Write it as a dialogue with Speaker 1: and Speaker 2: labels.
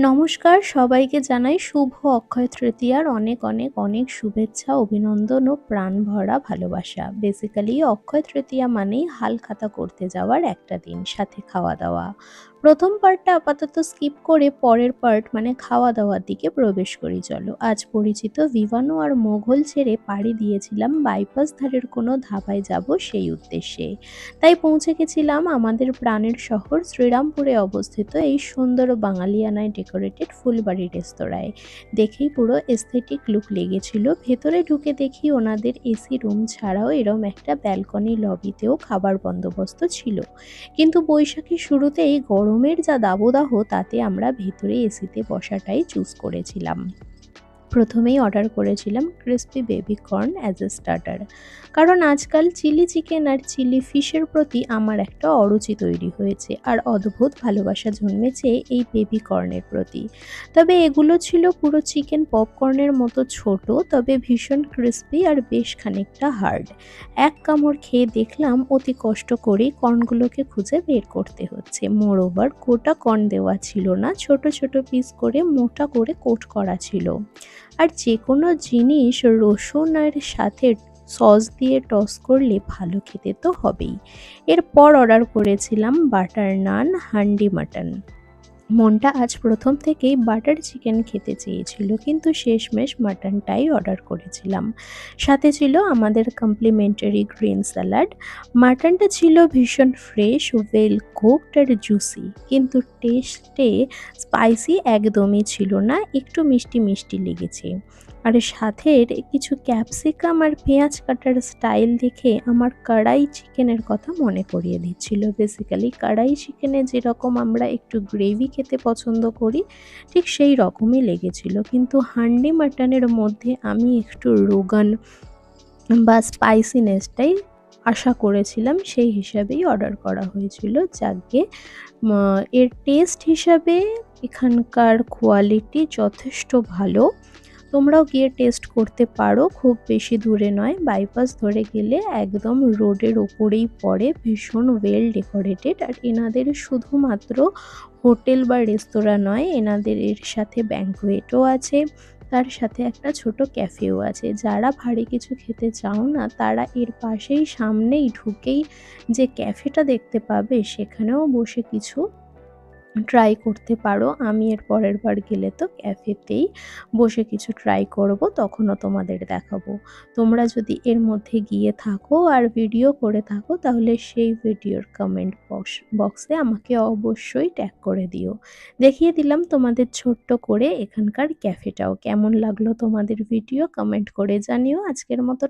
Speaker 1: নমস্কার, সবাইকে জানাই শুভ অক্ষয় তৃতীয়ার অনেক অনেক অনেক শুভেচ্ছা, অভিনন্দন ও প্রাণ ভরা ভালোবাসা। বেসিক্যালি অক্ষয় তৃতীয়া মানেই হালখাতা করতে যাওয়ার একটা দিন, সাথে খাওয়া দাওয়া। প্রথম পার্টটা আপাতত স্কিপ করে পরের পার্ট মানে খাওয়া দাওয়ার দিকে প্রবেশ করি চলো। আজ পরিচিত ভিভানো আর মোঘল ছেড়ে পাড়ি দিয়েছিলাম বাইপাস ধারের কোনো ধাবায় যাব সেই উদ্দেশ্যে। তাই পৌঁছে গেছিলাম আমাদের প্রাণের শহর শ্রীরামপুরে অবস্থিত এই সুন্দর বাঙালিয়ানায় ডেকোরেটেড ফুলবাড়ি রেস্তোরাঁয়। দেখেই পুরো এস্থেটিক লুক লেগেছিল। ভেতরে ঢুকে দেখি ওনাদের এসি রুম ছাড়াও এরম একটা ব্যালকনি লবিতেও খাবার বন্দোবস্ত ছিল। কিন্তু বৈশাখের শুরুতেই গরমের যা দাবদাহ, তাতে আমরা ভেতরে এসিতে বসাটাই চুজ করেছিলাম। প্রথমেই অর্ডার করেছিলাম crispy baby corn as a starter, কারণ আজকাল চিলি চিকেন আর চিলি ফিশের প্রতি আমার একটা অরুচি তৈরি হয়েছে আর অদ্ভুত ভালোবাসা জন্মেছে এই বেবি কর্নের প্রতি। তবে এগুলো ছিল পুরো চিকেন পপকর্নের মতো ছোট, তবে ভীষণ ক্রিস্পি আর বেশ খানিকটা হার্ড। এক কামড় খেয়ে দেখলাম অতি কষ্ট করেই কর্নগুলোকে খুঁজে বের করতে হচ্ছে। মোরওভার গোটা কর্ন দেওয়া ছিল না, ছোট ছোট পিস করে মোটা করে কোট করা ছিল। আর যে কোনো জিনিস রসুন আর সাথে সস দিয়ে টস করলে ভালো খেতে তো হবেই। এরপর অর্ডার করেছিলাম বাটার নান, হান্ডি মাটন। মনটা আজ প্রথম থেকেই বাটার চিকেন খেতে চেয়েছিল, কিন্তু শেষমেশ মাটনটাই অর্ডার করেছিলাম। সাথে ছিল আমাদের কমপ্লিমেন্টারি গ্রিন স্যালাড। মাটনটা ছিল ভীষণ ফ্রেশ, ওয়েল কুকড আর জুসি, কিন্তু টেস্টে স্পাইসি একদমই ছিল না, একটু মিষ্টি মিষ্টি লেগেছে। আর সাথে কিছু ক্যাপসিকাম আর পেঁয়াজ কাটার স্টাইল দেখে আমার কড়াই চিকেনের কথা মনে করিয়ে দিচ্ছিল। বেসিক্যালি কড়াই চিকেনে যেরকম আমরা একটু গ্রেভি খেতে পছন্দ করি, ঠিক সেই রকমই লেগেছিল। কিন্তু হান্ডি মাটনের মধ্যে আমি একটু রোগান বা স্পাইসিনেসটাই আশা করেছিলাম, সেই হিসাবেই অর্ডার করা হয়েছিল। যাকগে এর টেস্ট হিসাবে এখানকার কোয়ালিটি যথেষ্ট ভালো। তোমরাও গিয়ে টেস্ট করতে পারো, খুব বেশি দূরে নয়, বাইপাস ধরে গেলে একদম রোডের ওপরেই পড়ে, ভীষণ ওয়েল ডেকোরেটেড। আর এনাদের শুধুমাত্র হোটেল বা রেস্তোরাঁ নয়, এনাদের এর সাথে ব্যাঙ্কোয়েটও আছে, তার সাথে একটা ছোট ক্যাফেও আছে। যারা ভারী কিছু খেতে চাও না, তারা এর পাশেই সামনেই ঢুকেই যে ক্যাফেটা দেখতে পাবে, সেখানেও বসে কিছু ট্রাই করতে পারো। আমি এর পরের বার গেলে তো ক্যাফেতেই বসে কিছু ট্রাই করব, তখনও তোমাদের দেখাবো। তোমরা যদি এর মধ্যে গিয়ে থাকো আর ভিডিও করে থাকো, তাহলে সেই ভিডিওর কমেন্ট বক্সে আমাকে অবশ্যই ট্যাগ করে দিও। দেখিয়ে দিলাম তোমাদের ছোট্ট করে এখানকার ক্যাফেটাও। কেমন লাগলো তোমাদের ভিডিও কমেন্ট করে জানিও। আজকের মতো